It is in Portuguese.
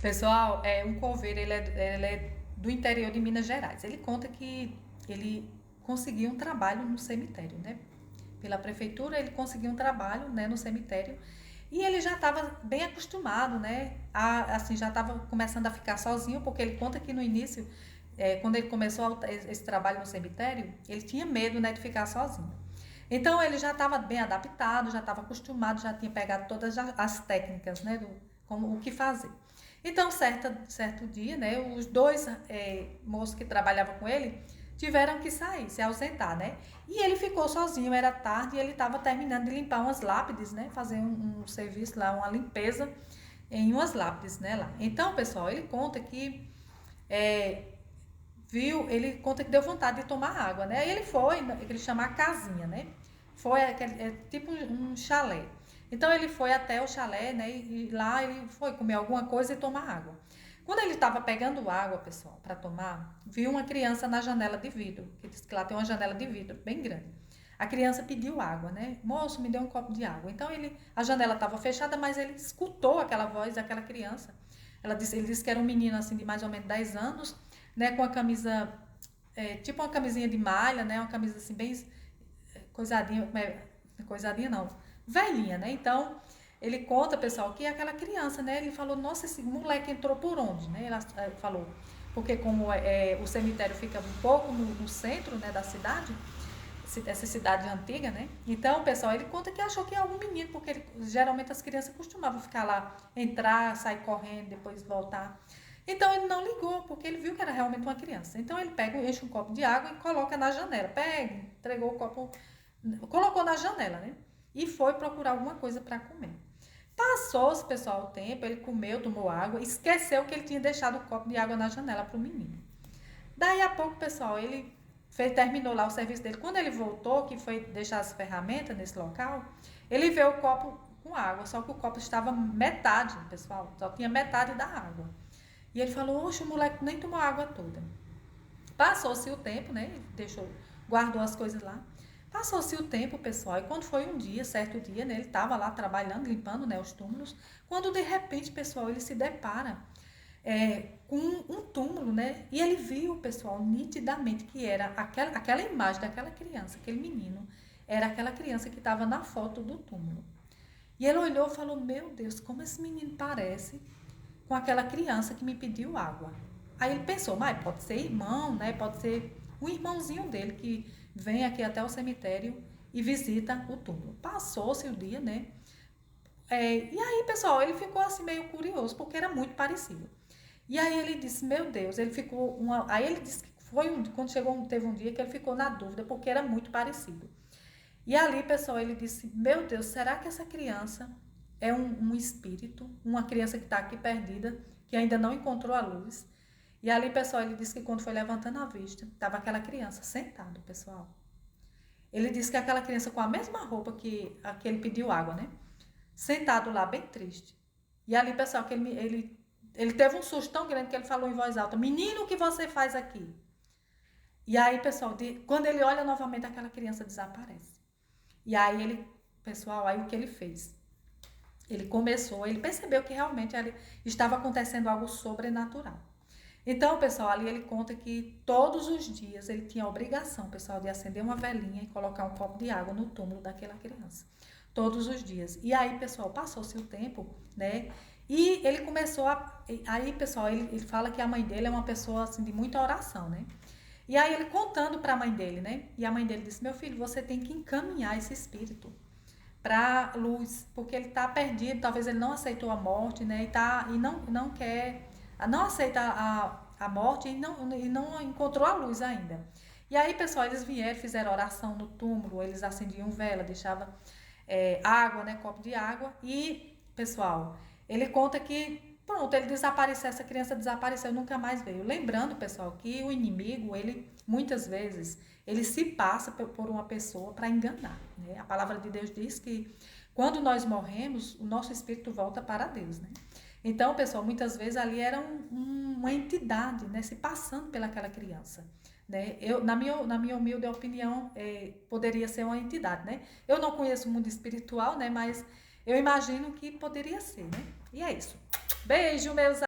Pessoal, um coveiro, ele é do interior de Minas Gerais. Ele conta que ele conseguiu um trabalho no cemitério, né? Pela prefeitura, ele conseguiu um trabalho, né, no cemitério. E ele já estava bem acostumado, né? Assim, já estava começando a ficar sozinho, porque ele conta que no início, quando ele começou esse trabalho no cemitério, ele tinha medo, né, de ficar sozinho. Então ele já estava bem adaptado, já estava acostumado, já tinha pegado todas as técnicas, né, como o que fazer. Então, certo dia, né, os dois moços que trabalhavam com ele tiveram que sair, se ausentar, né? E ele ficou sozinho, era tarde e ele estava terminando de limpar umas lápides, né? Fazer um serviço lá, uma limpeza em umas lápides, né? Lá. Então, pessoal, ele conta que é, ele conta que deu vontade de tomar água, né? Aí ele foi, que ele chama a casinha, né? Foi tipo um chalé. Então ele foi até o chalé, né? E lá ele foi comer alguma coisa e tomar água. Quando ele estava pegando água, pessoal, para tomar, viu uma criança na janela de vidro, que diz que lá tem uma janela de vidro bem grande. A criança pediu água, né? Moço, me dê um copo de água. Então a janela estava fechada, mas ele escutou aquela voz daquela criança. Ele disse que era um menino assim de mais ou menos 10 anos, né, com a camisa tipo uma camisinha de malha, né, uma camisa assim bem coisadinha, coisadinha não, velhinha, né? Então, ele conta, pessoal, que é aquela criança, né? Ele falou, nossa, esse moleque entrou por onde, né? Ele falou, porque como o cemitério fica um pouco no centro, né, da cidade, essa cidade antiga, né? Então, pessoal, ele conta que achou que é algum menino, porque geralmente as crianças costumavam ficar lá, entrar, sair correndo, depois voltar. Então ele não ligou, porque ele viu que era realmente uma criança. Então ele pega, enche um copo de água e coloca na janela. Pega, entregou o copo, colocou na janela, né? E foi procurar alguma coisa para comer. Passou-se, pessoal, o tempo, ele comeu, tomou água, esqueceu que ele tinha deixado o copo de água na janela para o menino. Daí a pouco, pessoal, terminou lá o serviço dele. Quando ele voltou, que foi deixar as ferramentas nesse local, ele vê o copo com água, só que o copo estava metade, pessoal, só tinha metade da água. E ele falou, oxe, o moleque nem tomou a água toda. Passou-se o tempo, né? Guardou as coisas lá. Passou-se o tempo, pessoal, e quando foi um dia, certo dia, né? Ele estava lá trabalhando, limpando, né, os túmulos, quando de repente, pessoal, ele se depara com um túmulo, né? E ele viu, pessoal, nitidamente que era aquela imagem daquela criança, aquele menino, era aquela criança que estava na foto do túmulo. E ele olhou e falou, meu Deus, como esse menino parece com aquela criança que me pediu água. Aí ele pensou, mas pode ser irmão, né? Pode ser um irmãozinho dele que vem aqui até o cemitério e visita o túmulo. Passou-se o dia, né? E aí, pessoal, ele ficou assim meio curioso, porque era muito parecido. E aí ele disse, meu Deus, aí ele disse que quando teve um dia que ele ficou na dúvida, porque era muito parecido. E ali, pessoal, ele disse, meu Deus, será que essa criança é um espírito, uma criança que está aqui perdida, que ainda não encontrou a luz? E ali, pessoal, ele disse que quando foi levantando a vista, estava aquela criança sentada, pessoal. Ele disse que aquela criança com a mesma roupa que ele pediu água, né? Sentado lá, bem triste. E ali, pessoal, que ele teve um susto tão grande que ele falou em voz alta, menino, o que você faz aqui? E aí, pessoal, quando ele olha novamente, aquela criança desaparece. E aí pessoal, aí o que ele fez? Ele percebeu que realmente ali estava acontecendo algo sobrenatural. Então, pessoal, ali ele conta que todos os dias ele tinha a obrigação, pessoal, de acender uma velinha e colocar um copo de água no túmulo daquela criança. Todos os dias. E aí, pessoal, passou-se o tempo, né? E ele começou a. Aí, pessoal, ele fala que a mãe dele é uma pessoa assim, de muita oração, né? E aí ele contando para a mãe dele, né? E a mãe dele disse: meu filho, você tem que encaminhar esse espírito para luz, porque ele está perdido, talvez ele não aceitou a morte, né? E não quer, não aceita a morte e não encontrou a luz ainda. E aí, pessoal, eles vieram, fizeram oração no túmulo, eles acendiam vela, deixavam água, né? Copo de água. E, pessoal, ele conta que pronto, ele desapareceu, essa criança desapareceu, nunca mais veio. Lembrando, pessoal, que o inimigo, ele muitas vezes, ele se passa por uma pessoa para enganar, né? A palavra de Deus diz que quando nós morremos, o nosso espírito volta para Deus, né? Então, pessoal, muitas vezes ali era uma entidade, né, se passando pelaquela criança, né? Na minha humilde opinião, poderia ser uma entidade, né? Eu não conheço o mundo espiritual, né, mas eu imagino que poderia ser, né? E é isso. Beijo, meus